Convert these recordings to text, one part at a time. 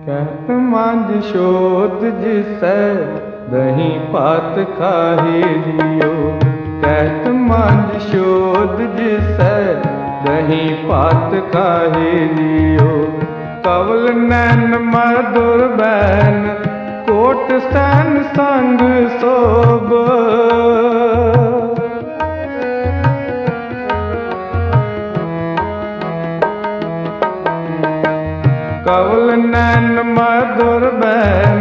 कहत मांझ शोध जिसै दही पात खाहे जियो। कहत मांझ शोध जिसै दही पात खाहे जियो। कवल नैन मधुर बैन कोट सैन संग सोब। कवल नैन मधुर बैन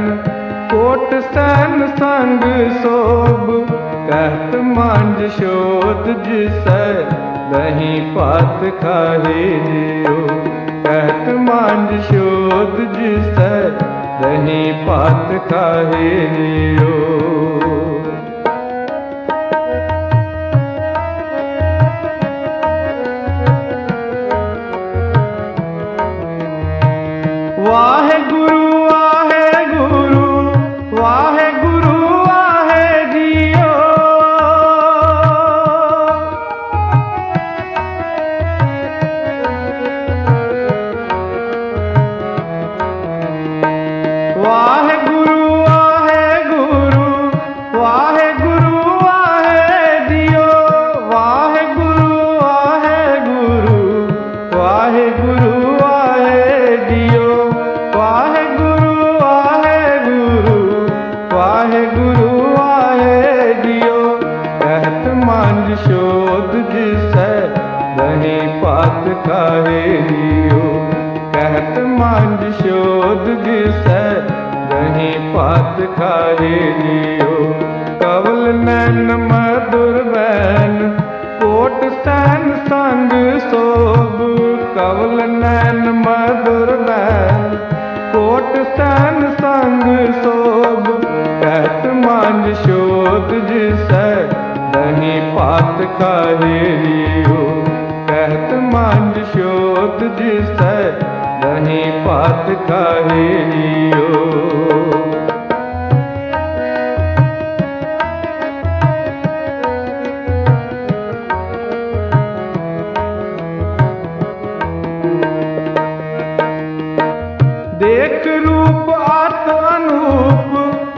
कोट सैन संग सोब। कहत मांझ शोध जिसै दही पात खाहे जियो। कहत मांझ शोध जिसै दही पात खाहे जियो। वाहेगुरु वाहेगुरु वाहेगुरु वाहे जियो। वाहेगुरु वाहेगुरु वाहेगुरु वाहे जियो। वाहेगुरु वाहेगुरु वाहेगुरु वाहे जियो। वाहेगुरु वाहेगुरु वाहेगुरु वाहे जियो। कहत मांझ शोध जिसै दही पात खाहे जियो। कहत मांझ शोध जिसै दही पात खाहे जियो। कवल नैन मधुर बैन कोट सैन संग सोब। कवल नैन मधुर बैन कोट सैन संग सोब। कहत मांझ शोध जिसै दही पात खाहे जियो। कहत मांझ शोध जिसै दही पात खाहे जियो। देख रूप आत अनूप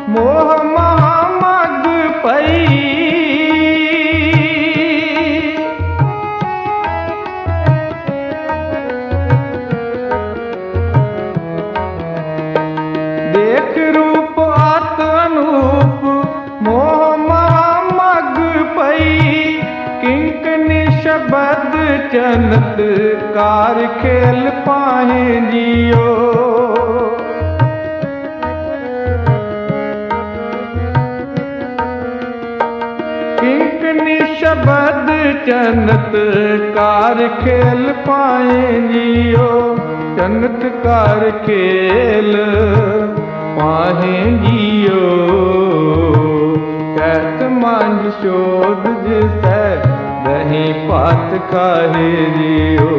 मोह महामग पई। देख रूप आत अनूप मोह महामग पई। किंकनी शबद चनत कार खेल पाहे जियो। किंकनी शबद चनत कार खेल पाए जियो। चनत कार खेल पाहे जियो। कहत मांझ शोध जिसै दही पात खाहे जियो।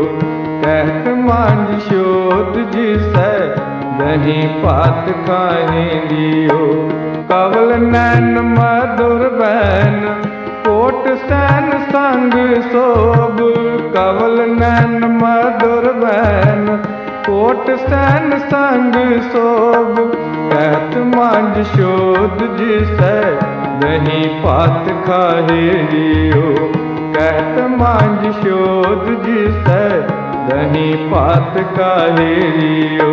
कहत मांझ शोध जिसै दही पात खाहे जियो। कवल नैन मधुर बैन कोट सैन संग सोब। कवल नैन मधुर बैन कोट सैन संग सोब। कहत मांझ शोध जिसै दही पात खाहे जियो। कहत मांझ शोध जिसै दही पात खाहे जियो।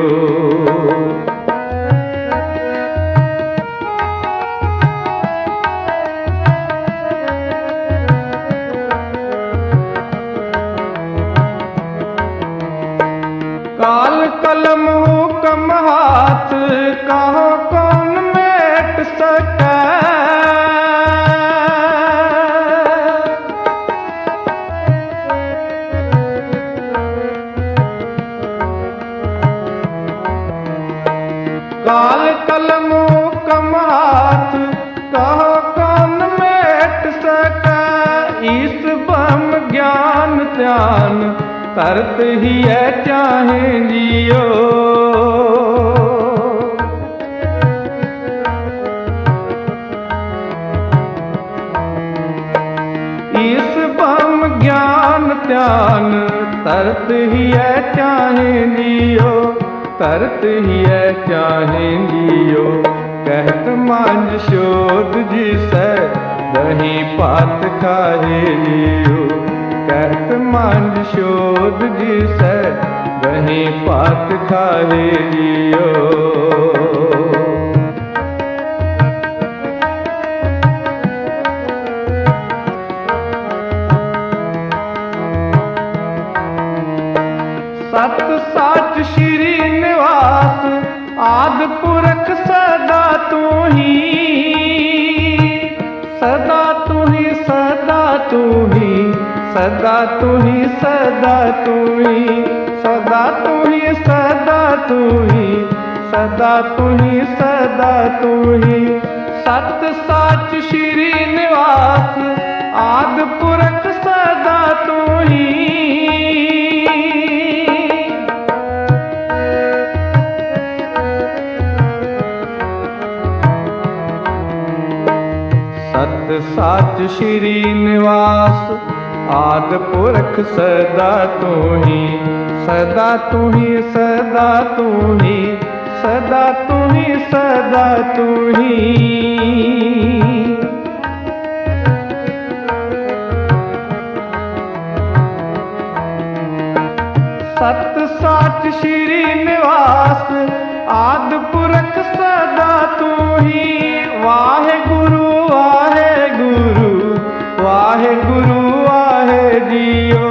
काल कलम हुकम हाथ कहो कौन मेट सकै। काल कलम हुकम हाथ कहो कौन मेट सकै। ईस ब्रह्म ज्ञान ध्यान करत ही है चाहे जियो। ईस ब्रह्म ज्ञान ध्यान तरत ही है चाहे जियो। तरत हिय चाहे जियो। कहत मांझ शोध जिसै दही पात खाए जियो। कहत मांझ शोध जिसै दही पात खाए जियो। सत साच श्री निवास आदि पुरख सदा तू ही। सदा तू ही सदा तू ही सदा तू ही सदा तू ही सदा तू ही सदा तू ही सदा तू ही सदा तू ही। सत साच श्री निवास आदि पुरख सदा तू ही। सत साच श्री निवास आदि पुरख सदा तू ही। सदा तू ही सदा तू ही सदा तू ही सदा तू ही। सत साच श्री निवास आदि पुरख सदा तू ही। वाहे गुरु वाहे गुरु वाहे गुरु वाहे जियो।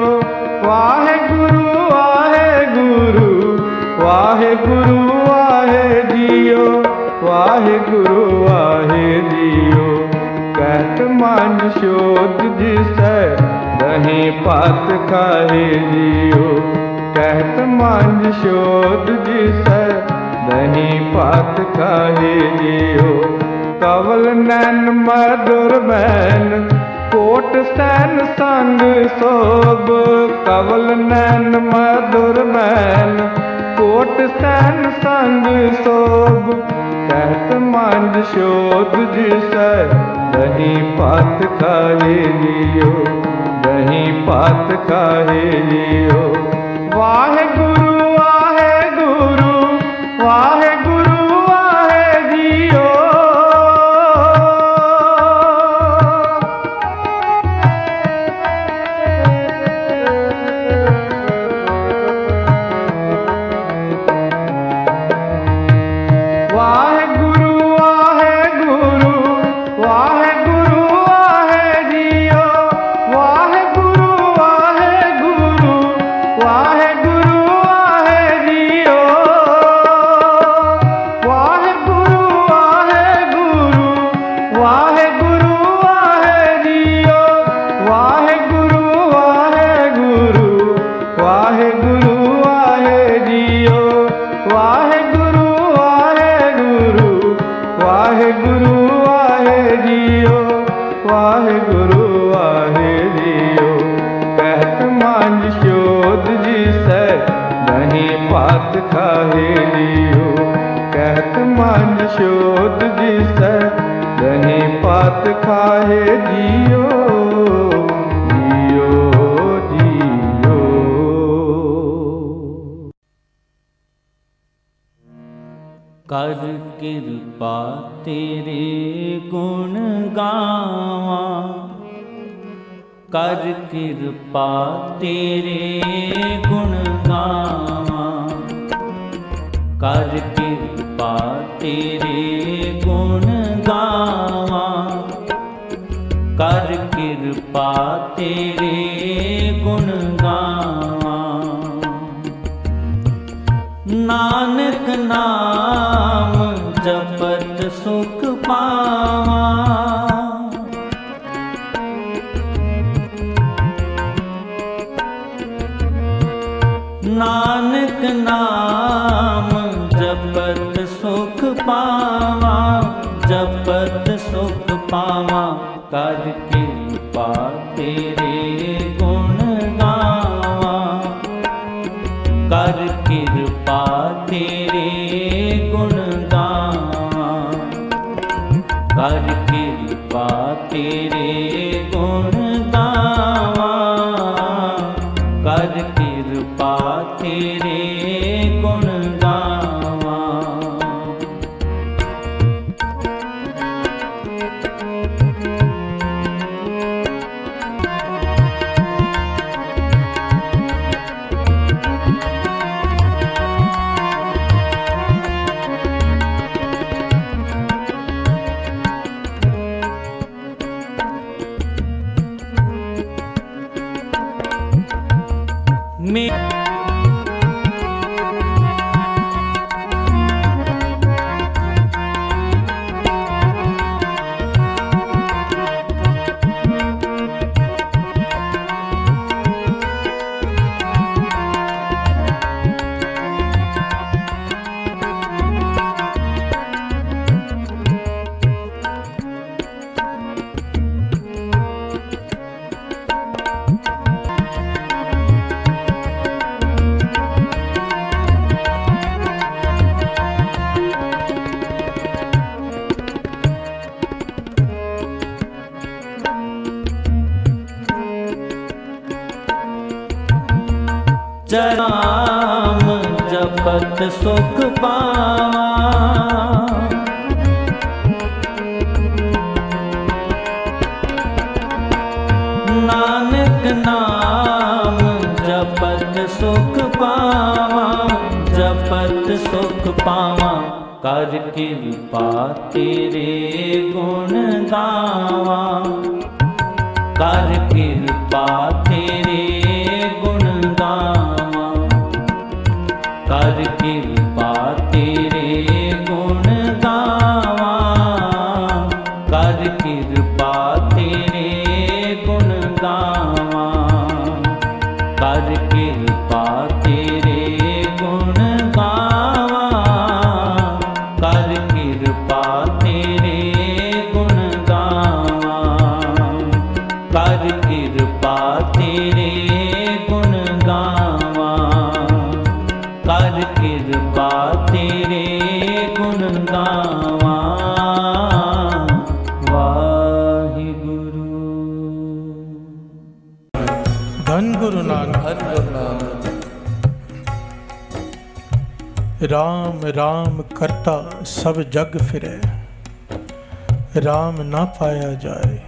वाहे गुरु वाहे गुरु वाहे गुरु वाहे जियो। वाहे गुरु वाहे जियो। कहत मांझ शोध जिसै दही पात खाए जियो। कहत मांझ शोध जिसै दही पात खाए जियो। कवल नैन मधुर बैन कोट सैन संग सोभ। कवल नैन मधुर बैन कोट सैन संग सोभ। कहत मांझ शोध जिसै दही पात खाए जियो। दही पात खाए जियो। वाहे गुरु वाहे गुरु वाहे गुरु वाहे जियो। वाहे गुरु वाहे गुरु वाहे गुरु वाहे जियो। वाहे गुरु वाहे गुरु वाहे गुरु वाहे जियो। वाहे गुरु वाहे गुरु वाहे गुरु वाहे जियो। वाहे गुरु वाहे गुरु वाहे गुरु वाहे जियो। वाहे गुरु वाहे गुरु वाहे गुरु वाहे जियो। वाहे गुरु वाहे जियो। कहत मांझ शोध जिसै दही पात खाए जियो। कहत मांझ शोध जिसै दही पात खाए जियो। जियो जियो। कर कृपा तेरे गुण गावा। कर कृपा तेरे गुण गावा। कर कृपा तेरे गुण गावा। कर कृपा तेरे गुण गावा। नानक नाम जपत सुख पावा। नानक नाम जपत सुख पावा। जपत सुख पावा। कर कृपा तेरे गुण गावा। कर कृपा तेरे गुण गावा। कर कृपा तेरे गुण गावा। कर कृपा तेरे गुण गावा। जपत सुख पावा। नानक नाम जपत सुख पावा, जपत सुख पावा। कर कृपा तेरे गुण गावा, कर कृपा तेरे गुण गावा, कर कृपा तेरे गुण गावा, कर कृपा तेरे गुण गावा, कर कृपा तेरे गुण गावा, कर कृपा तेरे गुण गावा, कर कृपा तेरे गुण गावा, कर कृपा तेरे गुण गावा। वाहिगुरु। धन गुरु नानक। राम राम करता सब जग फिरे, राम ना पाया जाए।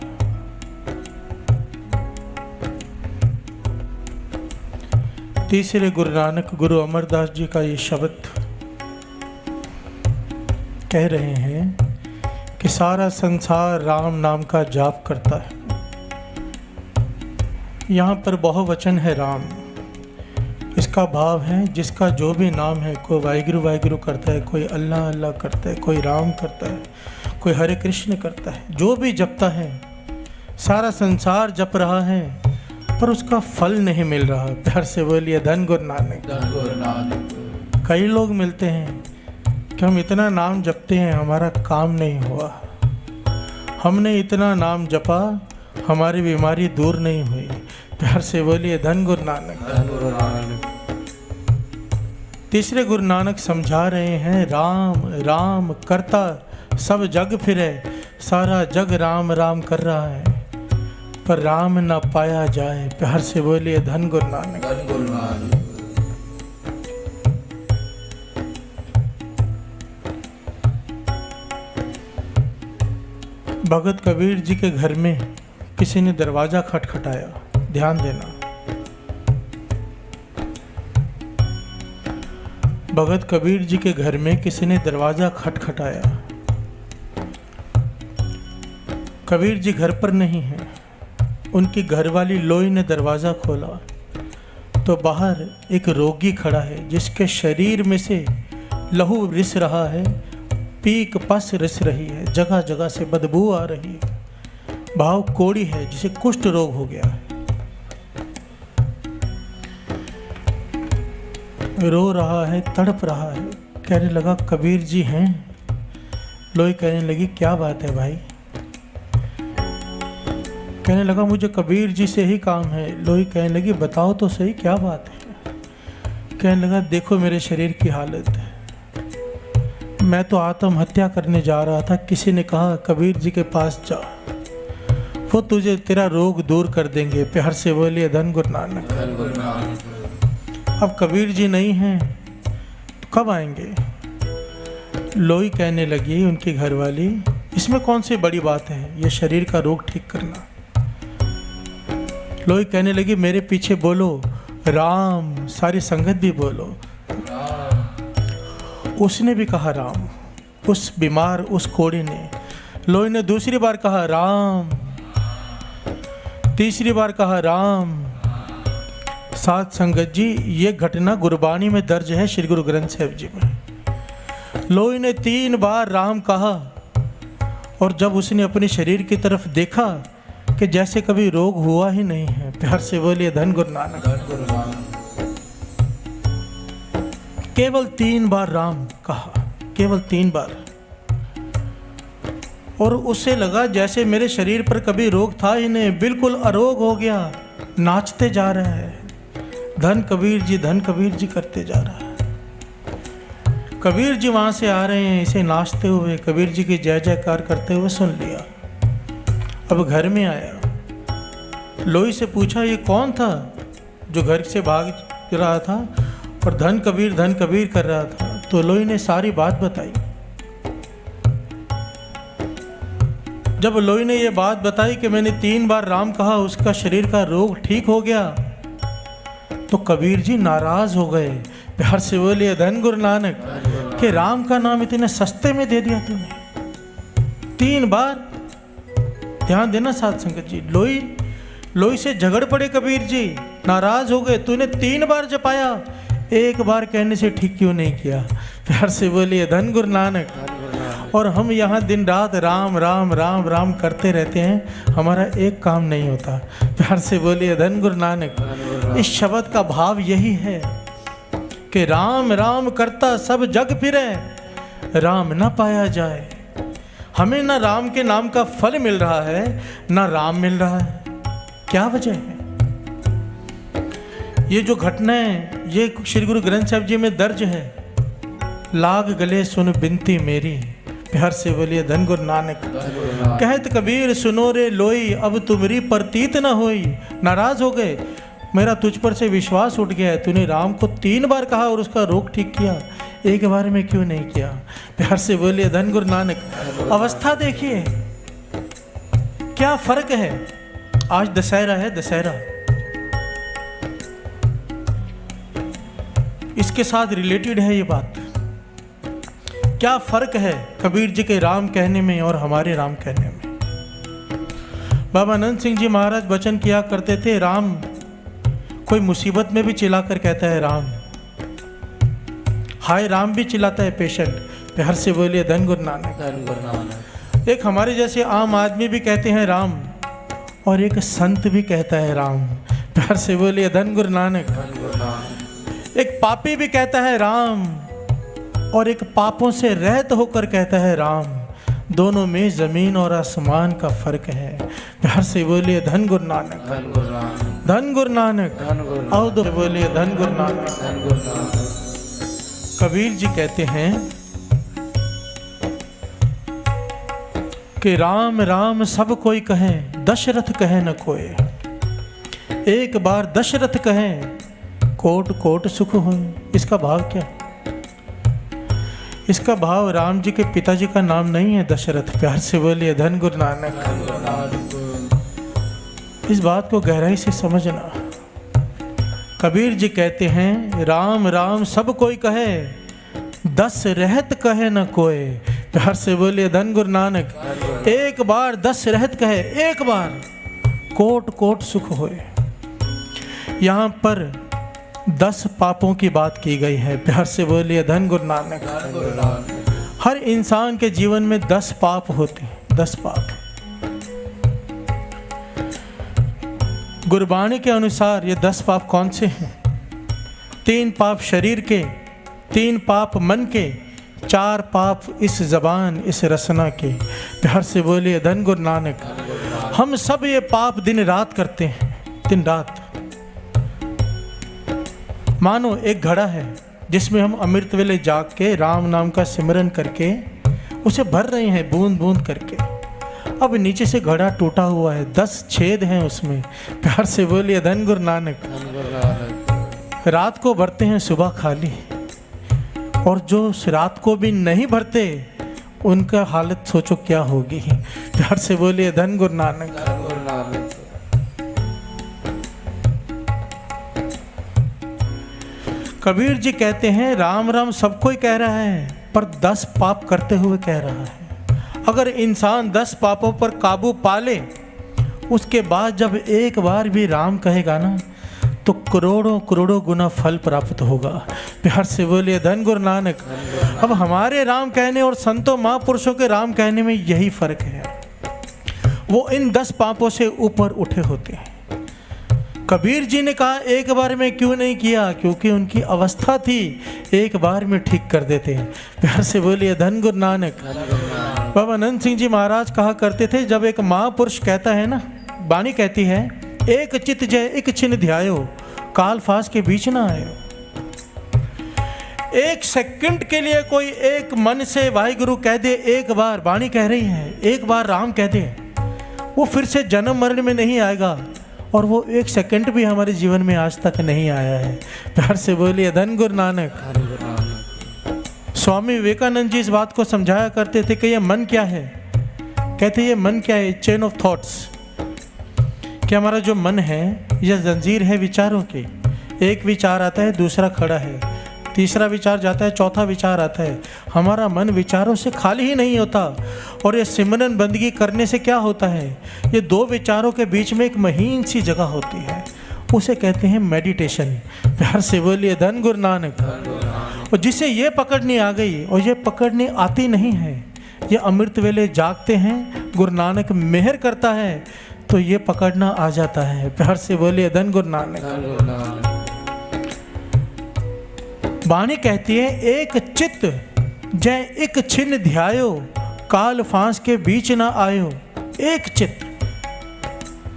तीसरे गुरु नानक गुरु अमरदास जी का ये शब्द कह रहे हैं कि सारा संसार राम नाम का जाप करता है। यहाँ पर बहुवचन है राम। इसका भाव है जिसका जो भी नाम है, कोई वाहिगुरु वाहिगुरु करता है, कोई अल्लाह अल्लाह करता है, कोई राम करता है, कोई हरे कृष्ण करता है, जो भी जपता है सारा संसार जप रहा है पर उसका फल नहीं मिल रहा। प्यार से बोलिए धन गुरु नानक। कई लोग मिलते हैं कि हम इतना नाम जपते हैं हमारा काम नहीं हुआ, हमने इतना नाम जपा हमारी बीमारी दूर नहीं हुई। प्यार से बोलिए धन गुरु नानक। तीसरे गुरु नानक समझा रहे हैं राम राम करता सब जग फिरे, सारा जग राम राम कर रहा है पर राम ना पाया जाए। प्यार से बोलिए धन गुरु नानक। भगत कबीर जी के घर में किसी ने दरवाजा खटखटाया। ध्यान देना, भगत कबीर जी के घर में किसी ने दरवाजा खटखटाया। कबीर जी घर पर नहीं है। उनकी घरवाली लोई ने दरवाजा खोला तो बाहर एक रोगी खड़ा है जिसके शरीर में से लहू रिस रहा है, पीक पस रिस रही है, जगह जगह से बदबू आ रही है। भाव कोड़ी है जिसे कुष्ठ रोग हो गया है। रो रहा है, तड़प रहा है। कहने लगा कबीर जी हैं? लोई कहने लगी क्या बात है भाई? कहने लगा मुझे कबीर जी से ही काम है। लोई कहने लगी बताओ तो सही क्या बात है? कहने लगा देखो मेरे शरीर की हालत है, मैं तो आत्महत्या करने जा रहा था। किसी ने कहा कबीर जी के पास जा, वो तुझे तेरा रोग दूर कर देंगे। प्यार से बोलिए धन गुरु नानक। अब कबीर जी नहीं हैं तो कब आएंगे? लोई कहने लगी उनकी घरवाली इसमें कौन सी बड़ी बात है, ये शरीर का रोग ठीक करना। लोई कहने लगी मेरे पीछे बोलो राम, सारी संगत भी बोलो। उसने भी कहा राम, उस बीमार उस कोड़ी ने। लोई ने दूसरी बार कहा राम, तीसरी बार कहा राम। साथ संगत जी ये घटना गुरबानी में दर्ज है, श्री गुरु ग्रंथ साहिब जी में। लोई ने 3 बार राम कहा और जब उसने अपने शरीर की तरफ देखा कि जैसे कभी रोग हुआ ही नहीं है। प्यार से बोलिए धन गुरु नानक। केवल 3 बार राम कहा, केवल 3 बार। और उसे लगा जैसे मेरे शरीर पर कभी रोग था ही नहीं, बिल्कुल अरोग हो गया, नाचते जा रहा है। धन कबीर जी, धन कबीर जी करते जा रहा है। कबीर जी वहाँ से आ रहे हैं, इसे नाचते हुए, कबीर जी की जय जयकार करते हुए सुन लिया। अब घर में आया, लोई से पूछा ये कौन था जो घर से भाग रहा था? और धन कबीर कर रहा था। तो लोई ने सारी बात बताई। जब लोई ने ये बात बताई कि मैंने 3 बार राम कहा, उसका शरीर का रोग ठीक हो गया, तो कबीर जी नाराज हो गए। प्यार से बोलिए धन गुरु नानक, कि राम का नाम इतने सस्ते में दे दिया तूने 3 बार। ध्यान देना साध संगत जी, लोई से झगड़ पड़े कबीर जी, नाराज हो गए। तूने 3 बार जपाया, 1 बार कहने से ठीक क्यों नहीं किया? प्यार से बोलिए धन गुरु नानक। और हम यहाँ दिन रात राम राम राम राम करते रहते हैं, हमारा एक काम नहीं होता। प्यार से बोलिए धन गुरु नानक। इस शब्द का भाव यही है कि राम राम करता सब जग फिरे, राम न पाया जाए। हमें ना राम के नाम का फल मिल रहा है, ना राम मिल रहा है। क्या वजह है? ये जो घटनाएं ये श्री गुरु ग्रंथ साहिब जी में दर्ज है। लाग गले सुन बिनती मेरी, प्यार से बोलिए धन गुरु नानक। कहत कबीर सुनो रे लोई, अब तुमरी प्रतीत न होई। नाराज हो गए, मेरा तुझ पर से विश्वास उठ गया है। तूने राम को 3 बार कहा और उसका रोग ठीक किया, 1 बार में क्यों नहीं किया? प्यार से बोलिए धन गुरु नानक। अवस्था देखिए क्या फर्क है। आज दशहरा है, दशहरा इसके साथ रिलेटेड है ये बात। क्या फर्क है कबीर जी के राम कहने में और हमारे राम कहने में? बाबा अनंत सिंह जी महाराज वचन किया करते थे, राम कोई मुसीबत में भी चिल्लाकर कहता है राम, हाय राम भी चिल्लाता है पेशेंट। प्यार से बोलिए धन गुरु नानक। एक हमारे जैसे आम आदमी भी कहते हैं राम, और एक संत भी कहता है राम। प्यार से बोलिए धन गुरु नानक। एक पापी भी कहता है राम, और एक पापों से रहित होकर कहता है राम। दोनों में जमीन और आसमान का फर्क है। प्यार से बोलिए धन गुरु नानक, धन गुरु नानक। आओ तो बोलिए धन गुरु नानक। कबीर जी कहते हैं कि राम राम सब कोई कहे, दशरथ कहे न कोई। 1 बार दशरथ कहे, कोट कोट सुख होए। इसका भाव क्या? इसका भाव राम जी के पिताजी का नाम नहीं है दशरथ। प्यार से बोलिए धन गुरु नानक। इस बात को गहराई से समझना। कबीर जी कहते हैं राम राम सब कोई कहे, दस रहत कहे न कोई। प्यार से बोलिए धन गुरु नानक। 1 बार 10 रहत कहे, 1 बार कोट कोट सुख होए। यहाँ पर 10 पापों की बात की गई है। प्यार से बोलिए धन गुरु नानक। हर इंसान के जीवन में 10 पाप होते हैं, 10 पाप। गुरबाणी के अनुसार ये 10 पाप कौन से हैं? 3 पाप शरीर के, 3 पाप मन के, 4 पाप इस जबान इस रसना के। प्यार से बोलिए धन गुरु नानक। हम सब ये पाप दिन रात करते हैं, दिन रात। मानो एक घड़ा है जिसमें हम अमृत वेले जाग के राम नाम का सिमरन करके उसे भर रहे हैं बूंद बूंद करके। अब नीचे से घड़ा टूटा हुआ है, 10 छेद हैं उसमें। प्यार से बोलिए धन गुरु नानक। रात को भरते हैं, सुबह खाली। और जो रात को भी नहीं भरते उनका हालत सोचो क्या होगी। प्यार से बोलिए धन गुरु नानक। कबीर जी कहते हैं राम राम सब कोई कह रहा है, पर 10 पाप करते हुए कह रहा है। अगर इंसान 10 पापों पर काबू पा ले, उसके बाद जब 1 बार भी राम कहेगा ना, तो करोड़ों करोड़ों गुना फल प्राप्त होगा। प्यार से बोलिए धन गुरु नानक। अब हमारे राम कहने और संतों महापुरुषों के राम कहने में यही फर्क है। वो इन 10 पापों से ऊपर उठे होते हैं। कबीर जी ने कहा 1 बार में क्यों नहीं किया? क्योंकि उनकी अवस्था थी, 1 बार में ठीक कर देते हैं। प्यार से बोलिए धन गुरु नानक। बाबा अनंत सिंह जी महाराज कहा करते थे, जब एक महापुरुष कहता है ना, वाणी कहती है, एक चित जय एक छिन ध्यायो, काल फास के बीच ना आयो। 1 सेकंड के लिए कोई एक मन से वाहिगुरु कह दे, 1 बार वाणी कह रही है, 1 बार राम कह दे, वो फिर से जन्म मरण में नहीं आएगा। और वो एक सेकंड भी हमारे जीवन में आज तक नहीं आया है। प्यार से बोलिए धन गुरु नानक। स्वामी विवेकानंद जी इस बात को समझाया करते थे कि ये मन क्या है। कहते ये मन क्या है, चेन ऑफ थॉट्स, कि हमारा जो मन है यह जंजीर है विचारों की। एक विचार आता है, दूसरा खड़ा है, तीसरा विचार जाता है, चौथा विचार आता है। हमारा मन विचारों से खाली ही नहीं होता। और ये सिमरन बंदगी करने से क्या होता है, ये दो विचारों के बीच में एक महीन सी जगह होती है, उसे कहते हैं मेडिटेशन। प्यार से बोलिए धन गुरु नानक। और जिसे ये पकड़नी आ गई और ये पकड़नी आती नहीं है, ये अमृत वेले जागते हैं, गुरु नानक मेहर करता है तो ये पकड़ना आ जाता है। प्यार से बोलिए धन गुरु नानक। वाणी कहती है एक चित्त जय एक छिन्न ध्यायो, काल फांस के बीच ना आयो। एक चित्त,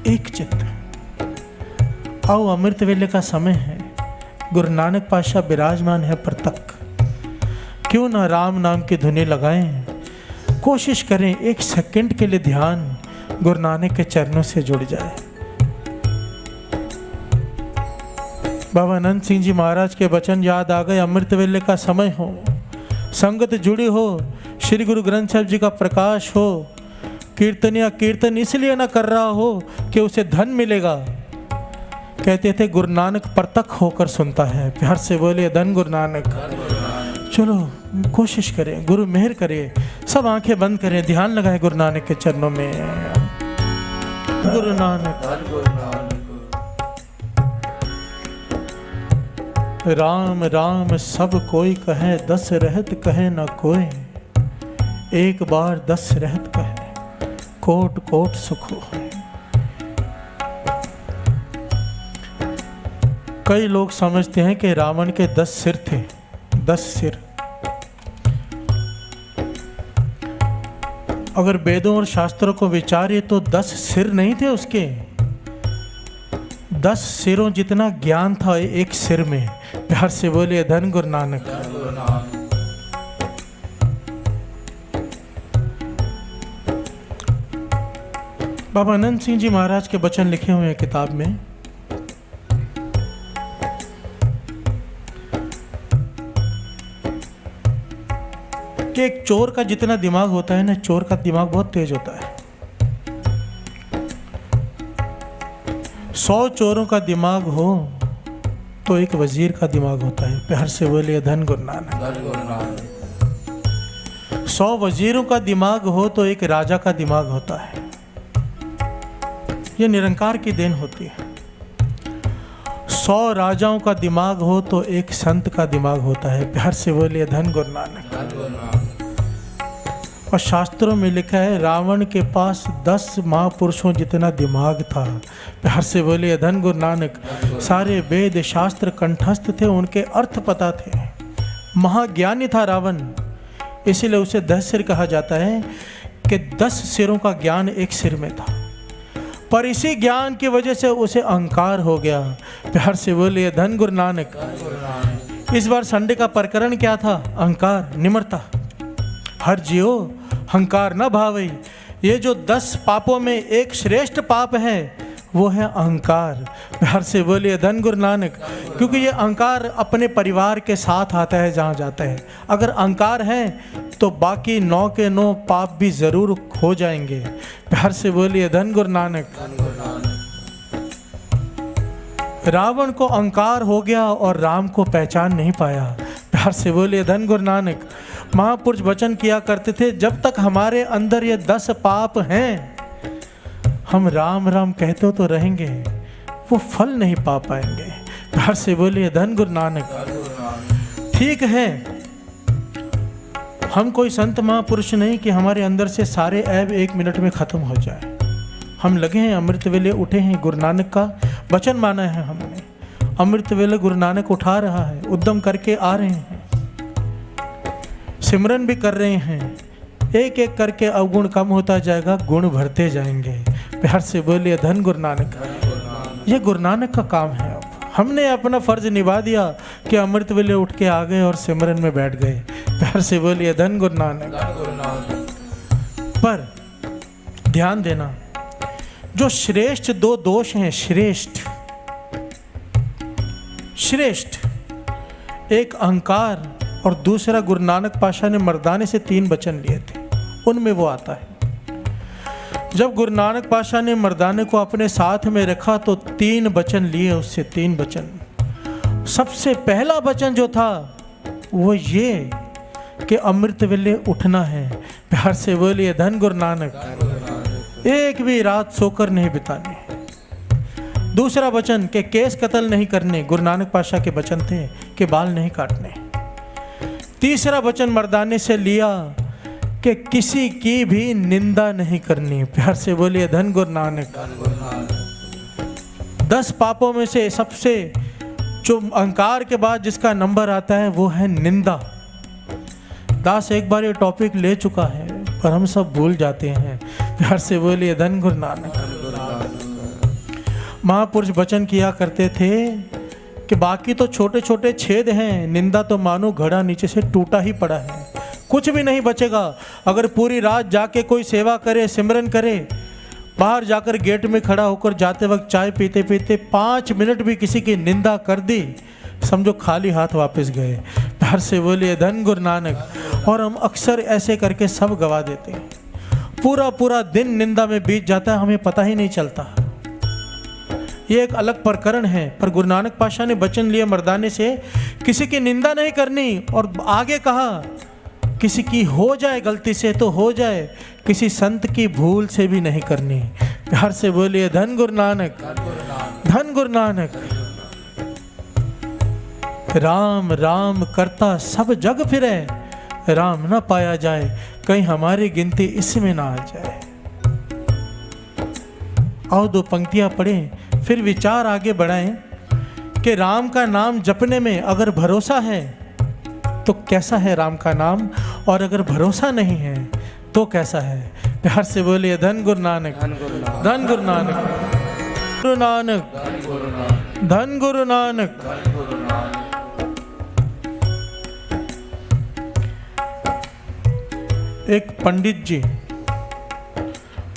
एक चित्त। आओ अमृत वेले का समय है, गुरु नानक पातशाह विराजमान है परतक। क्यों ना राम नाम की धुनें लगाएं, कोशिश करें एक सेकंड के लिए ध्यान गुरु नानक के चरणों से जुड़ जाए। बाबा अनंत सिंह जी महाराज के वचन याद आ गए। अमृत वेले का समय हो, संगत जुड़ी हो, श्री गुरु ग्रंथ साहिब जी का प्रकाश हो, कीर्तन या कीर्तन इसलिए ना कर रहा हो कि उसे धन मिलेगा। कहते थे गुरु नानक परतक होकर सुनता है। प्यार से बोले धन गुरु नानक। चलो कोशिश करें, गुरु मेहर करे। सब आंखें बंद करें, ध्यान लगाएं गुरु नानक के चरणों में। गुरु नानक। राम राम सब कोई कहे, 10 रहत कहे न कोई। एक बार 10 रहत कहे, कोट कोट सुख होए। कई लोग समझते हैं कि रावण के 10 सिर थे, 10 सिर। अगर वेदों और शास्त्रों को विचारिए तो 10 सिर नहीं थे उसके, 10 सिरों जितना ज्ञान था एक सिर में। प्यार से बोलिए धन गुरु नानक। बाबा अनंत सिंह जी महाराज के वचन लिखे हुए हैं किताब में। कि एक चोर का जितना दिमाग होता है ना, चोर का दिमाग बहुत तेज होता है। 100 चोरों का दिमाग हो तो एक वजीर का दिमाग होता है। प्यार से बोलिए धन गुरु नानक। 100 वजीरों का दिमाग हो तो एक राजा का दिमाग होता है। ये निरंकार की देन होती है। 100 राजाओं का दिमाग हो तो एक संत का दिमाग होता है। प्यार से बोलिए धन गुरु नानक। और शास्त्रों में लिखा है रावण के पास 10 महापुरुषों जितना दिमाग था। प्यार से बोलिए धन गुरु नानक। सारे वेद शास्त्र कंठस्थ थे, उनके अर्थ पता थे। महाज्ञानी था रावण, इसीलिए उसे 10 सिर कहा जाता है कि 10 सिरों का ज्ञान एक सिर में था। पर इसी ज्ञान की वजह से उसे अहंकार हो गया। प्यार से बोलिए धन गुरु नानक। इस बार संडे का प्रकरण क्या था? अहंकार, निम्रता। हर जियो अहंकार न भावई। ये जो 10 पापों में एक श्रेष्ठ पाप है वो है अहंकार। प्यार से बोलिए धन गुरु नानक। क्योंकि ये अहंकार अपने परिवार के साथ आता है जहाँ जाता है। अगर अहंकार है तो बाकी 9 के 9 पाप भी जरूर हो जाएंगे। प्यार से बोलिए धन गुरु नानक। रावण को अहंकार हो गया और राम को पहचान नहीं पाया। प्यार से बोलिए धन गुरु नानक। महापुरुष वचन किया करते थे जब तक हमारे अंदर ये 10 पाप हैं हम राम राम कहते तो रहेंगे, वो फल नहीं पा पाएंगे। प्यार से बोलिए धन गुरु नानक। ठीक है, हम कोई संत महापुरुष नहीं कि हमारे अंदर से सारे ऐब 1 मिनट में खत्म हो जाए। हम लगे हैं, अमृत वेले उठे हैं, गुरु नानक का वचन माना है हमने। अमृत वेले गुरु नानक उठा रहा है, उद्यम करके आ रहे हैं, सिमरन भी कर रहे हैं। एक एक करके अवगुण कम होता जाएगा, गुण भरते जाएंगे। प्यार से बोलिए धन गुरु नानक। ये गुरु नानक का काम है। अब हमने अपना फर्ज निभा दिया कि अमृत वेले उठ के आ गए और सिमरन में बैठ गए। प्यार से बोलिए धन गुरु नानक। पर ध्यान देना, जो श्रेष्ठ दो दोष हैं, श्रेष्ठ श्रेष्ठ, एक अहंकार और दूसरा गुरु नानक पातशाह ने मर्दाने से 3 वचन लिए थे, उनमें वो आता है। जब गुरु नानक पातशाह ने मर्दाने को अपने साथ में रखा तो 3 वचन लिए उससे, 3 वचन। सबसे पहला वचन जो था वो ये कि अमृत वेले उठना है। प्यार से बोलिए धन गुरु नानक। एक भी रात सोकर नहीं बितानी। दूसरा वचन कि केस कत्ल नहीं करने, गुरु नानक पातशाह के वचन थे कि बाल नहीं काटने। तीसरा वचन मर्दाने से लिया कि किसी की भी निंदा नहीं करनी। प्यार से बोलिए धन गुरु नानक। 10 पापों में से सबसे जो अहंकार के बाद जिसका नंबर आता है वो है निंदा। दास एक बार ये टॉपिक ले चुका है पर हम सब भूल जाते हैं। प्यार से बोलिए धन गुरु नानक। महापुरुष वचन किया करते थे कि बाकी तो छोटे छोटे छेद हैं, निंदा तो मानो घड़ा नीचे से टूटा ही पड़ा है, कुछ भी नहीं बचेगा। अगर पूरी रात जाके कोई सेवा करे, सिमरन करे, बाहर जाकर गेट में खड़ा होकर जाते वक्त चाय पीते पीते 5 मिनट भी किसी की निंदा कर दी, समझो खाली हाथ वापस गए। प्यार से बोलिए धन गुरु नानक। और हम अक्सर ऐसे करके सब गवा देते हैं। पूरा पूरा दिन निंदा में बीत जाता है, हमें पता ही नहीं चलता। ये एक अलग प्रकरण है, पर गुरु नानक पातशाह ने वचन लिए मर्दाने से किसी की निंदा नहीं करनी। और आगे कहा किसी की हो जाए गलती से तो हो जाए, किसी संत की भूल से भी नहीं करनी। प्यार से बोलिए धन गुरु नानक। धन गुरु नानक। राम राम करता सब जग फिरे, राम न पाया जाए, कहीं हमारी गिनती इसमें ना आ जाए। आओ 2 पंक्तियां पढ़ें, फिर विचार आगे बढ़ाएं कि राम का नाम जपने में अगर भरोसा है तो कैसा है राम का नाम, और अगर भरोसा नहीं है तो कैसा है। प्यार से बोलिए धन गुरु नानक। धन गुरु नानक। गुरु नानक। धन गुरु नानक। एक पंडित जी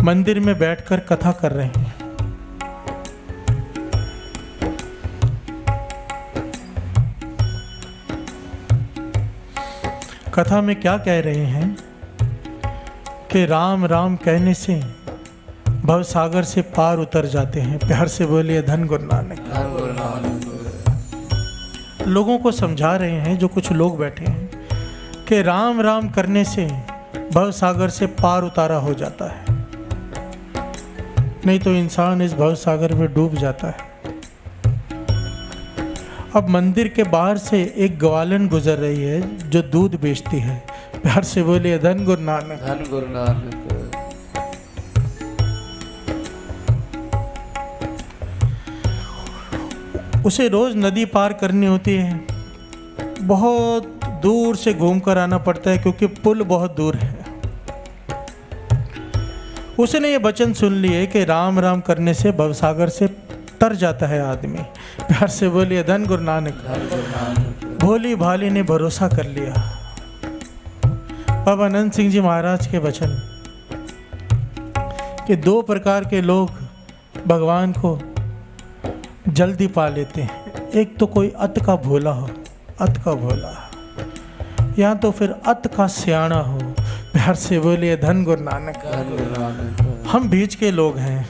मंदिर में बैठकर कथा कर रहे हैं। कथा में क्या कह रहे हैं कि राम राम कहने से भव सागर से पार उतर जाते हैं। प्यार से बोलिए धन गुरु नानक। लोगों को समझा रहे हैं, जो कुछ लोग बैठे हैं, कि राम राम करने से भव सागर से पार उतारा हो जाता है, नहीं तो इंसान इस भव सागर में डूब जाता है। अब मंदिर के बाहर से एक ग्वालन गुजर रही है जो दूध बेचती है। प्यार से बोलिए धन गुरु नानक। धन गुरु नानक। उसे रोज नदी पार करनी होती है, बहुत दूर से घूमकर आना पड़ता है क्योंकि पुल बहुत दूर है। उसने ये वचन सुन लिए कि राम राम करने से भवसागर से तर जाता है आदमी। प्यार से बोलिए धन गुरु नानक। भोली भाली ने भरोसा कर लिया। बाबा अनंत सिंह जी महाराज के वचन कि 2 प्रकार के लोग भगवान को जल्दी पा लेते हैं। एक तो कोई अत का भोला हो, अत का भोला, या तो फिर अत का सियाना हो। प्यार से बोलिए धन गुरु नानक। हम बीच के लोग हैं।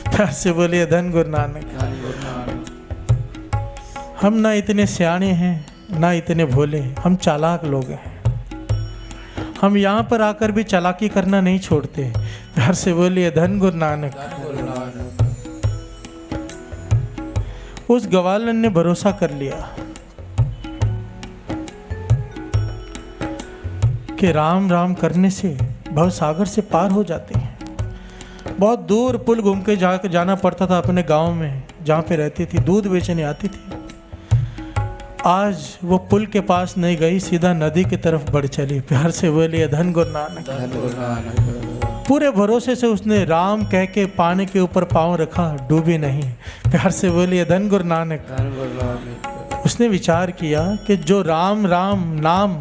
प्यार से बोलिए धन गुरु नानक। हम ना इतने सियाने हैं ना इतने भोले, हम चालाक लोग हैं। हम यहाँ पर आकर भी चालाकी करना नहीं छोड़ते। प्यार से बोलिए धन गुरु नानक। उस ग्वालन ने भरोसा कर लिया कि राम राम करने से भवसागर से पार हो जाते हैं। बहुत दूर पुल घूम के जाना पड़ता था अपने गांव में जहाँ पे रहती थी, दूध बेचने आती थी। आज वो पुल के पास नहीं गई, सीधा नदी की तरफ बढ़ चली। प्यार से बोलिए धन गुरु नानक। पूरे भरोसे से उसने राम कह के पानी के ऊपर पांव रखा, डूबी नहीं। प्यार से बोलिए धन गुरु नानक। उसने विचार किया कि जो राम राम नाम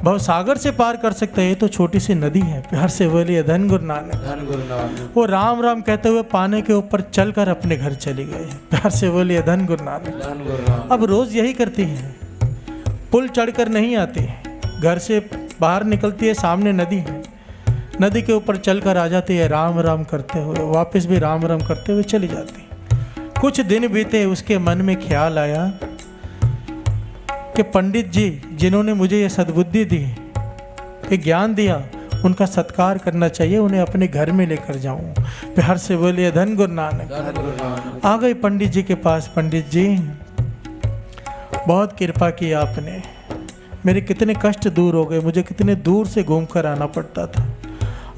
भव सागर से पार कर सकता है, ये तो छोटी सी नदी है। प्यार से बोलिए धन गुरु नानक। धन गुरु नानक। वो राम राम कहते हुए पानी के ऊपर चलकर अपने घर चली गई। प्यार से बोलिए धन गुरु नानक। धन गुरु नानक। अब रोज यही करती है, पुल चढ़कर नहीं आती, घर से बाहर निकलती है, सामने नदी है, नदी के ऊपर चलकर आ जाती है, राम राम करते हुए, वापस भी राम राम करते हुए चली जाती। कुछ दिन बीते, उसके मन में ख्याल आया कि पंडित जी जिन्होंने मुझे ये सद्बुद्धि दी, ये ज्ञान दिया, उनका सत्कार करना चाहिए, उन्हें अपने घर में लेकर जाऊं। प्यार से बोलिए धन गुरु नानक। धन गुरु नानक। आ गई पंडित जी के पास। पंडित जी बहुत कृपा की आपने, मेरे कितने कष्ट दूर हो गए, मुझे कितने दूर से घूम कर आना पड़ता था,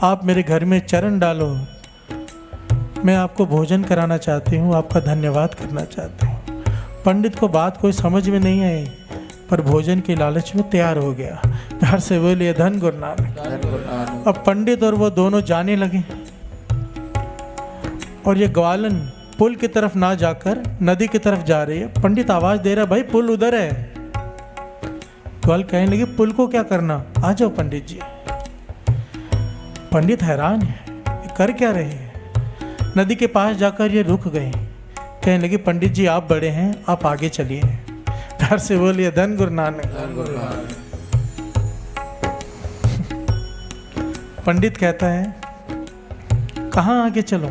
आप मेरे घर में चरण डालो, मैं आपको भोजन कराना चाहती हूँ, आपका धन्यवाद करना चाहती हूँ। पंडित को बात कोई समझ में नहीं आई, पर भोजन के लालच में तैयार हो गया। प्यार से बोलिए धन गुरु नानक। धन गुरु नानक। अब पंडित और वो दोनों जाने लगे, और ये ग्वालन पुल की तरफ ना जाकर नदी की तरफ जा रही है। पंडित आवाज दे रहा है, भाई पुल उधर है। ग्वाल कहने लगे, पुल को क्या करना, आ जाओ पंडित जी। पंडित हैरान है, ये कर क्या रहे हैं। नदी के पास जाकर ये रुक गए, कहने लगे, पंडित जी आप बड़े हैं, आप आगे चलिए। प्यार से बोलिए धन गुरु नानक। धन गुरु नानक। पंडित कहता है, कहाँ आगे चलो।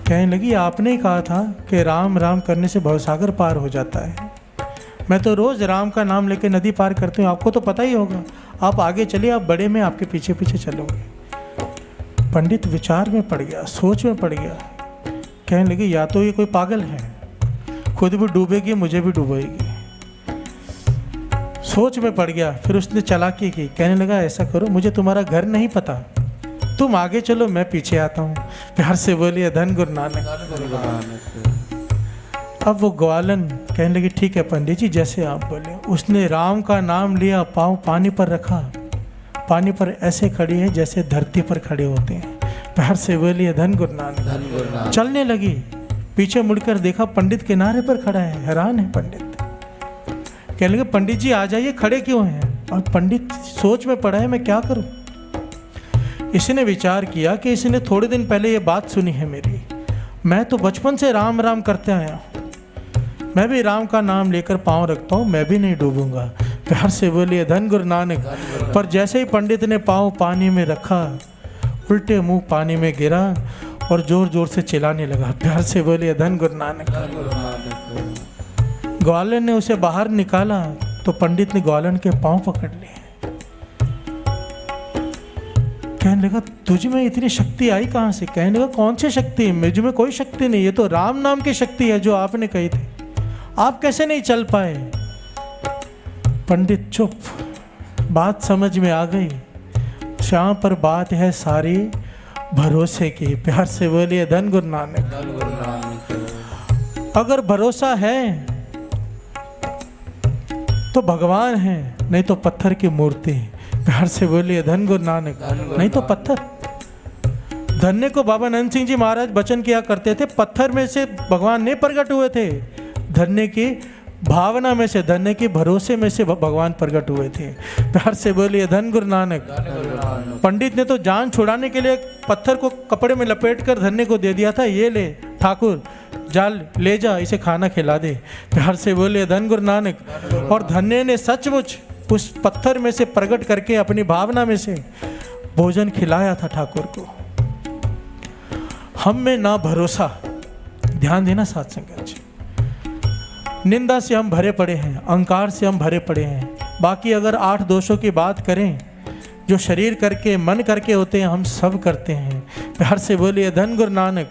कहने लगी, आपने ही कहा था कि राम राम करने से भवसागर पार हो जाता है, मैं तो रोज राम का नाम लेके नदी पार करती हूँ, आपको तो पता ही होगा, आप आगे चलिए, आप बड़े, में आपके पीछे पीछे चलोगे। पंडित विचार में पड़ गया, सोच में पड़ गया, कहने लगी, या तो ये कोई पागल है, खुद भी डूबेगी, मुझे भी डूबेगी। सोच में पड़ गया, फिर उसने चालाकी की, कहने लगा, ऐसा करो, मुझे तुम्हारा घर नहीं पता, तुम आगे चलो, मैं पीछे आता हूँ। प्यार से बोलिए धन गुरु नानक। धन गुरु नानक। अब वो ग्वालन कहने लगी, ठीक है पंडित जी, जैसे आप बोले। उसने राम का नाम लिया, पाँव पानी पर रखा, पानी पर ऐसे खड़ी है जैसे धरती पर खड़े होते हैं। प्यार से बोलिए धन गुरु नानक। धन गुरु नानक। चलने लगी, पीछे मुड़कर देखा, पंडित किनारे पर खड़ा है। हैरान है पंडित, कहने लगे, पंडित जी आ जाइए, खड़े क्यों हैं। और पंडित सोच में पड़ा है, मैं क्या करूं। इसने विचार किया कि इसने थोड़े दिन पहले ये बात सुनी है मेरी, मैं तो बचपन से राम राम करते आया हूँ, मैं भी राम का नाम लेकर पाँव रखता हूँ, मैं भी नहीं डूबूंगा। प्यार से बोलिए धन गुरु नानक। पर जैसे ही पंडित ने पाँव पानी में रखा, उल्टे मुंह पानी में गिरा और जोर जोर से चिल्लाने लगा। प्यार से बोलिए धन गुरु नानक। धन गुरु नानक। ग्वालन ने उसे बाहर निकाला तो पंडित ने ग्वालन के पाँव पकड़ लिए। कहने लगा, तुझ में इतनी शक्ति आई कहाँ से। कहने लगा, कौन सी शक्ति, मुझ में कोई शक्ति नहीं, ये तो राम नाम की शक्ति है जो आपने कही थी, आप कैसे नहीं चल पाए। पंडित चुप, बात समझ में आ गई, यहाँ पर बात है सारी भरोसे की। प्यार से बोलिए धन गुरु नानक। धन गुरु नानक। अगर भरोसा है तो भगवान है, नहीं तो पत्थर की मूर्ति। प्यार से बोलिए धन गुरु नानक। नहीं तो पत्थर। धन्य को बाबा नंद सिंह जी महाराज वचन किया करते थे, पत्थर में से भगवान नहीं प्रकट हुए थे, धन्य की भावना में से, धन्य के भरोसे में से भगवान प्रकट हुए थे। प्यार से बोलिए धन गुरु नानक। पंडित ने तो जान छुड़ाने के लिए पत्थर को कपड़े में लपेट कर धन्य को दे दिया था, ये ले ठाकुर, जाल ले जा, इसे खाना खिला दे। प्यार से बोलिए धन गुरु नानक। और धन्य ने सचमुच उस पत्थर में से प्रकट करके अपनी भावना में से भोजन खिलाया था ठाकुर को। हम में ना भरोसा, ध्यान देना साथ संगत जी, निंदा से हम भरे पड़े हैं, अहंकार से हम भरे पड़े हैं। बाकी अगर 8 दोषों की बात करें, जो शरीर करके मन करके होते हैं, हम सब करते हैं। प्यार से बोलिए धन गुरु नानक।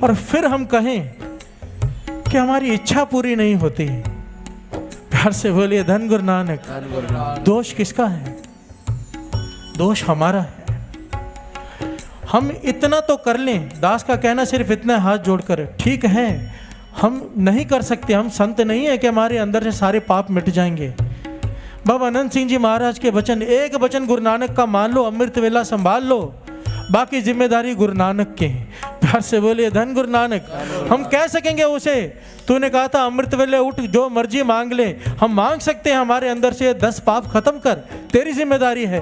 और फिर हम कहें कि हमारी इच्छा पूरी नहीं होती, प्यार से बोलिए धन गुरु नानक। दोष किसका है? दोष हमारा है। हम इतना तो कर लें, दास का कहना सिर्फ इतना, हाथ जोड़कर, ठीक है हम नहीं कर सकते, हम संत नहीं है कि हमारे अंदर से सारे पाप मिट जाएंगे। बाबा अनंत सिंह जी महाराज के वचन, एक वचन गुरु नानक का मान लो, अमृत वेला संभाल लो, बाकी जिम्मेदारी गुरु नानक के। प्यार से बोलिए धन गुरु नानक। हम कह सकेंगे उसे, तूने कहा था अमृत वेले उठ जो मर्जी मांग ले, हम मांग सकते हैं हमारे अंदर से 10 पाप खत्म कर, तेरी जिम्मेदारी है।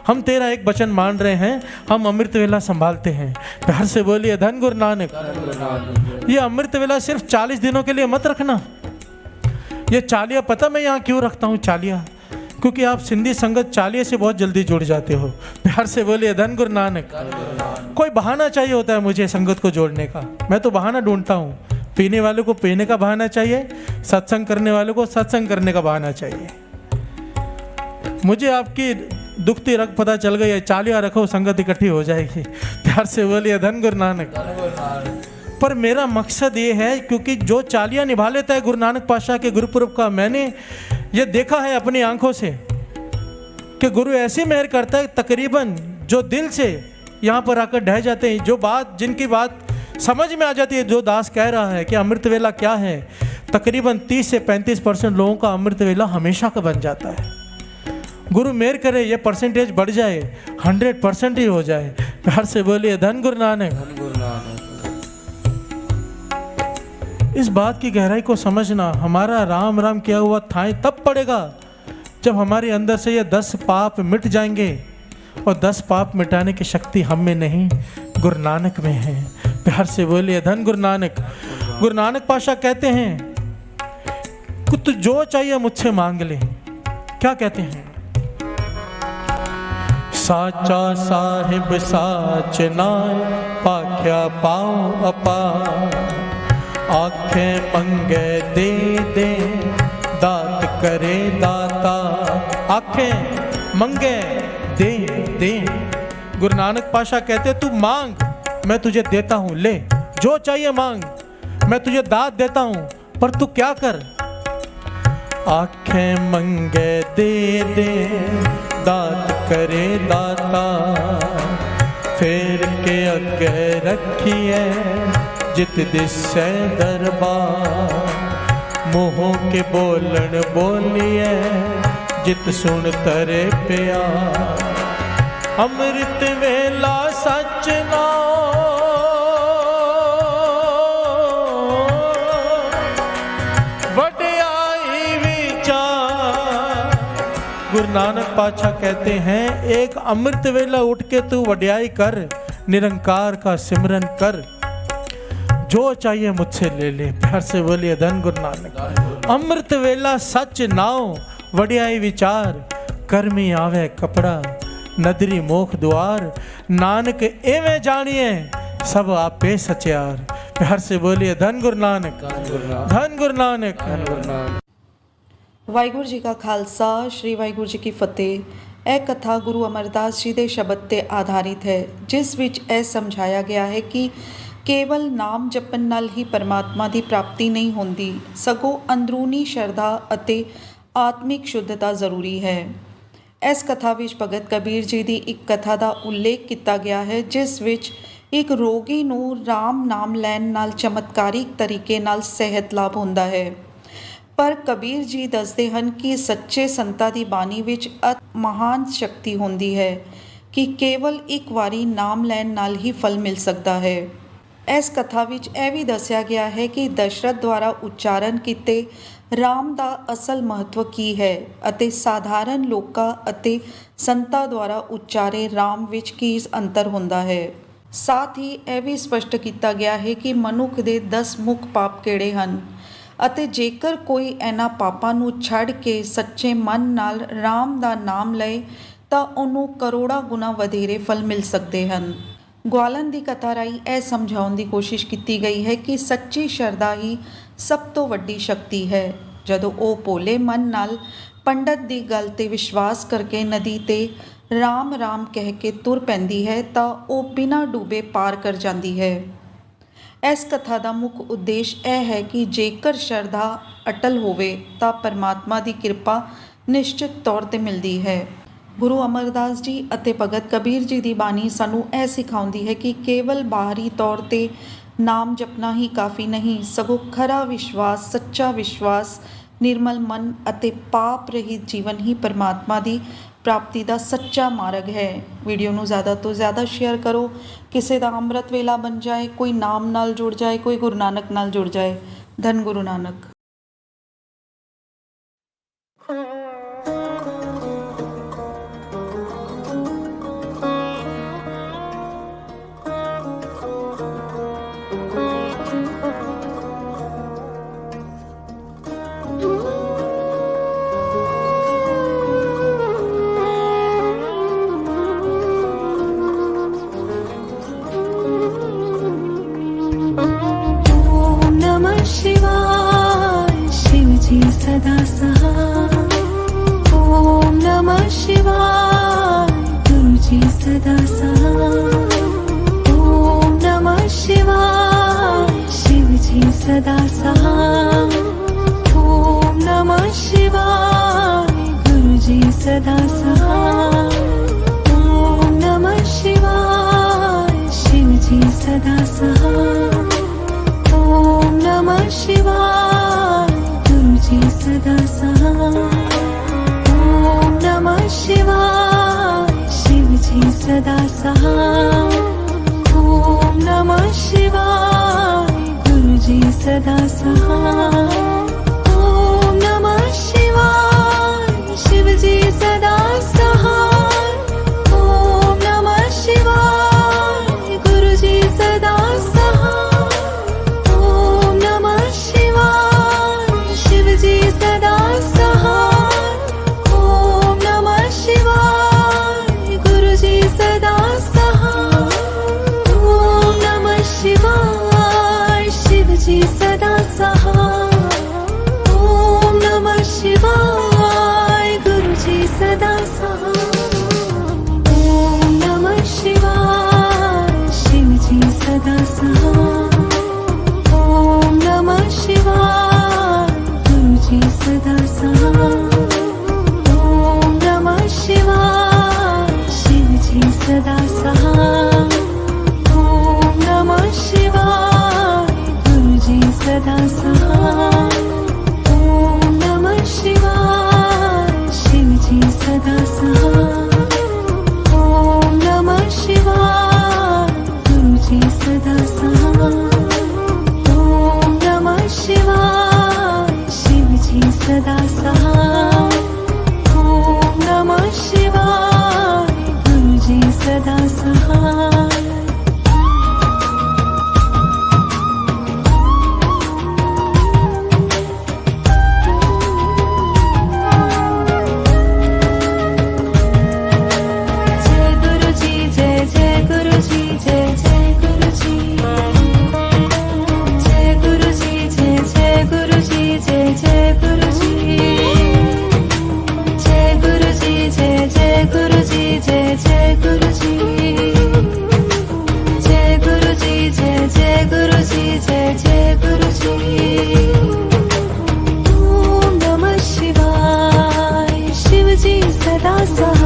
हम तेरा एक वचन मान रहे हैं, हम अमृत वेला संभालते हैं। प्यार से बोलिए धन गुरु नानक। ये अमृत वेला सिर्फ 40 दिनों के लिए मत रखना। ये चालिया, पता मैं यहाँ क्यों रखता हूँ चालिया, क्योंकि आप सिंधी संगत चालिये से बहुत जल्दी जुड़ जाते हो। प्यार से बोलिए धन गुरु नानक। कोई बहाना चाहिए होता है मुझे संगत को जोड़ने का, मैं तो बहाना ढूंढता हूँ। पीने वाले को पीने का बहाना चाहिए, सत्संग करने वाले को सत्संग करने का बहाना चाहिए। मुझे आपकी दुखती रग पता चल गई है, चालिया रखो संगत इकट्ठी हो जाएगी। प्यार से बोलिए धन गुरु नानक। पर मेरा मकसद ये है, क्योंकि जो चालिया निभा लेता है गुरु नानक पातशाह के गुरुपुरब का, मैंने ये देखा है अपनी आंखों से कि गुरु ऐसी मेहर करता है, तकरीबन जो दिल से यहाँ पर आकर ढह जाते हैं, जो बात जिनकी बात समझ में आ जाती है, जो दास कह रहा है कि अमृत वेला क्या है, तकरीबन 30 से 35% लोगों का अमृत वेला हमेशा का बन जाता है। गुरु मेहर करे ये परसेंटेज बढ़ जाए, 100% ही हो जाए। प्यार से बोलिए धन गुरु नानक। इस बात की गहराई को समझना, हमारा राम राम किया हुआ थाई तब पड़ेगा जब हमारे अंदर से ये 10 पाप मिट जाएंगे, और 10 पाप मिटाने की शक्ति हम में नहीं, गुरु नानक में है। प्यार से बोलिए धन गुरु नानक। गुरु नानक पातशाह कहते हैं कि तू जो चाहिए मुझसे मांग ले। क्या कहते हैं? साचा साहिब साच नाय, पाख्या पाओ अपार, आंखें मंगे दे दे, दात करे दाता। आंखें मंगे दे दे। गुरु नानक पातशाह कहते तू मांग, मैं तुझे देता हूँ, ले जो चाहिए मांग, मैं तुझे दात देता हूँ, पर तू क्या कर? आंखें मंगे दे दे, दात करे दाता, फेर के अगे रखिए जित दिसे दरबार, मुँह के बोलन बोलिए जित सुन तरे प्यार। अमृत वेला सच नाम, वड्याई विचार। गुरु नानक पातशाह कहते हैं एक अमृत वेला उठ के तू वड्याई कर, निरंकार का सिमरन कर, जो चाहिए मुझसे ले ले। प्यार से बोलिए धन गुरु नानक। अमृत वेला सच नाव, वड्याई विचार, कर्मी आवे कपड़ा, नदरी मोख द्वार, नानक एवें जानिए सब आपे सचियार। प्यार से बोलिए धन गुरु नानक, धन गुरु नानक। ਵਾਹਿਗੁਰੂ ਜੀ ਕਾ ਖਾਲਸਾ, ਸ਼੍ਰੀ ਵਾਹਿਗੁਰੂ ਜੀ ਕੀ ਫਤਿਹ। ਇਹ ਕਥਾ ਗੁਰੂ ਅਮਰਦਾਸ ਜੀ ਦੇ ਸ਼ਬਦ ਤੇ ਆਧਾਰਿਤ ਹੈ, ਜਿਸ ਵਿੱਚ ਇਹ ਸਮਝਾਇਆ ਗਿਆ ਹੈ ਕਿ ਕੇਵਲ ਨਾਮ ਜਪਣ ਨਾਲ ਹੀ ਪਰਮਾਤਮਾ ਦੀ ਪ੍ਰਾਪਤੀ ਨਹੀਂ ਹੁੰਦੀ, ਸਗੋਂ ਅੰਦਰੂਨੀ ਸ਼ਰਧਾ ਅਤੇ ਆਤਮਿਕ ਸ਼ੁੱਧਤਾ ਜ਼ਰੂਰੀ ਹੈ। ਇਸ ਕਥਾ ਵਿੱਚ ਭਗਤ ਕਬੀਰ ਜੀ ਦੀ ਇੱਕ ਕਥਾ ਦਾ ਉਲੇਖ ਕੀਤਾ ਗਿਆ ਹੈ, ਜਿਸ ਵਿੱਚ ਇੱਕ ਰੋਗੀ ਨੂੰ ਰਾਮ ਨਾਮ ਲੈਣ ਨਾਲ ਚਮਤਕਾਰਿਕ ਤਰੀਕੇ ਨਾਲ ਸਿਹਤ ਲਾਭ ਹੁੰਦਾ ਹੈ। ਪਰ ਕਬੀਰ ਜੀ ਦੱਸਦੇ ਹਨ ਕਿ ਸੱਚੇ ਸੰਤਾਂ ਦੀ ਬਾਣੀ ਵਿੱਚ ਮਹਾਨ ਸ਼ਕਤੀ ਹੁੰਦੀ ਹੈ ਕਿ ਕੇਵਲ ਇੱਕ ਵਾਰੀ ਨਾਮ ਲੈਣ ਨਾਲ ਹੀ ਫਲ ਮਿਲ ਸਕਦਾ ਹੈ। ਇਸ ਕਥਾ ਵਿੱਚ ਇਹ ਵੀ ਦੱਸਿਆ ਗਿਆ ਹੈ ਕਿ ਦਸ਼ਰਥ ਦੁਆਰਾ ਉਚਾਰਨ ਕੀਤੇ ਰਾਮ ਦਾ ਅਸਲ ਮਹੱਤਵ ਕੀ ਹੈ ਅਤੇ ਸਾਧਾਰਨ ਲੋਕਾਂ ਅਤੇ ਸੰਤਾਂ ਦੁਆਰਾ ਉਚਾਰੇ ਰਾਮ ਵਿੱਚ ਕੀ ਅੰਤਰ ਹੁੰਦਾ ਹੈ। ਸਾਥ ਹੀ ਇਹ ਵੀ ਸਪਸ਼ਟ ਕੀਤਾ ਗਿਆ ਹੈ ਕਿ ਮਨੁੱਖ ਦੇ 10 ਮੁੱਖ ਪਾਪ ਕਿਹੜੇ ਹਨ ਅਤੇ ਜੇਕਰ ਕੋਈ ਇਹਨਾਂ ਪਾਪਾਂ ਨੂੰ ਛੱਡ ਕੇ ਸੱਚੇ ਮਨ ਨਾਲ ਰਾਮ ਦਾ ਨਾਮ ਲਏ ਤਾਂ ਉਹਨੂੰ ਕਰੋੜਾਂ ਗੁਣਾ ਵਧੇਰੇ ਫਲ ਮਿਲ ਸਕਦੇ ਹਨ। ਗਵਾਲਨ ਦੀ ਕਥਾ ਰਾਹੀਂ ਇਹ ਸਮਝਾਉਣ ਦੀ ਕੋਸ਼ਿਸ਼ ਕੀਤੀ ਗਈ ਹੈ ਕਿ ਸੱਚੀ ਸ਼ਰਧਾ ਹੀ ਸਭ ਤੋਂ ਵੱਡੀ ਸ਼ਕਤੀ ਹੈ। ਜਦੋਂ ਉਹ ਭੋਲੇ ਮਨ ਨਾਲ ਪੰਡਤ ਦੀ ਗੱਲ 'ਤੇ ਵਿਸ਼ਵਾਸ ਕਰਕੇ ਨਦੀ 'ਤੇ ਰਾਮ ਰਾਮ ਕਹਿ ਕੇ ਤੁਰ ਪੈਂਦੀ ਹੈ ਤਾਂ ਉਹ ਬਿਨਾਂ ਡੁੱਬੇ ਪਾਰ ਕਰ ਜਾਂਦੀ ਹੈ। ਇਸ ਕਥਾ ਦਾ ਮੁੱਖ ਉਦੇਸ਼ ਇਹ ਹੈ ਕਿ ਜੇਕਰ ਸ਼ਰਧਾ ਅਟਲ ਹੋਵੇ ਤਾਂ ਪਰਮਾਤਮਾ ਦੀ ਕਿਰਪਾ ਨਿਸ਼ਚਿਤ ਤੌਰ 'ਤੇ ਮਿਲਦੀ ਹੈ। ਗੁਰੂ ਅਮਰਦਾਸ ਜੀ ਅਤੇ ਭਗਤ ਕਬੀਰ ਜੀ ਦੀ ਬਾਣੀ ਸਾਨੂੰ ਇਹ ਸਿਖਾਉਂਦੀ ਹੈ ਕਿ ਕੇਵਲ ਬਾਹਰੀ ਤੌਰ 'ਤੇ ਨਾਮ ਜਪਣਾ ਹੀ ਕਾਫੀ ਨਹੀਂ, ਸਗੋਂ ਖਰਾ ਵਿਸ਼ਵਾਸ, ਸੱਚਾ ਵਿਸ਼ਵਾਸ, ਨਿਰਮਲ ਮਨ ਅਤੇ ਪਾਪ ਰਹਿਤ ਜੀਵਨ ਹੀ ਪਰਮਾਤਮਾ ਦੀ ਪ੍ਰਾਪਤੀ ਦਾ ਸੱਚਾ ਮਾਰਗ ਹੈ। ਵੀਡੀਓ ਨੂੰ ਜ਼ਿਆਦਾ ਤੋਂ ਜ਼ਿਆਦਾ ਸ਼ੇਅਰ ਕਰੋ, ਕਿਸੇ ਦਾ ਅੰਮ੍ਰਿਤ ਵੇਲਾ ਬਣ ਜਾਏ, ਕੋਈ ਨਾਮ ਨਾਲ ਜੁੜ ਜਾਏ, ਕੋਈ ਗੁਰੂ ਨਾਨਕ ਨਾਲ ਜੁੜ ਜਾਏ। ਧੰਨ ਗੁਰੂ ਨਾਨਕ। ओम नमः शिवाय शिव जी सदा सहाय। ओम नमः शिवाय गुरु जी सदा सहाय। ओम नमः शिवाय शिव जी सदा सहाय। ओम नमः शिवाय गुरु जी सदा सहाय। ओम नमः शिवाय शिव जी सदा सहाय। ओम नमः शिवाय गुरु जी सदा सहाय। ओम नमः शिवाय शिव जी सदा सहाय। ओम नमः शिवाय गुरु जी सदा सहाय। ओम नमः शिवाय शिव जी सदा सहाय। ओम नमः शिवाय गुरु जी सदा सहाय। ओम नमः शिवाय शिव जी सदा सहाय। ओम नमः शिवाय गुरु जी सदा सहाय। ओम नमः शिवाय शिव जी सदा सहाय। ओम नमः शिवाय गुरु जी सदा सहाय। ओम नमः शिवाय शिव जी सदा सहाय। ओम नमः शिवाय गुरु जी सदा सहाय। ओम नमः शिवाय शिव जी सदा सहाय। ओम नमः शिवाय गुरु जी सदा सहाय। ओम नमः शिवाय शिव जी सदा सहाय। ओम नमः शिवाय गुरु जी सदा सहाय। ओम नमः शिवाय शिव जी सदा सहाय। ओम नमः शिवाय गुरु जी सदा सहाय। जय गुरु जी जय गुरु जी जय गुरु जी। जय गुरु जी जय गुरु जी जय गुरु जी। जय गुरु जी जय गुरु जी जय गुरु जी। जय गुरु जी जय गुरु जी जय गुरु जी। ओम नमः शिवाय शिव जी सदा सहाय।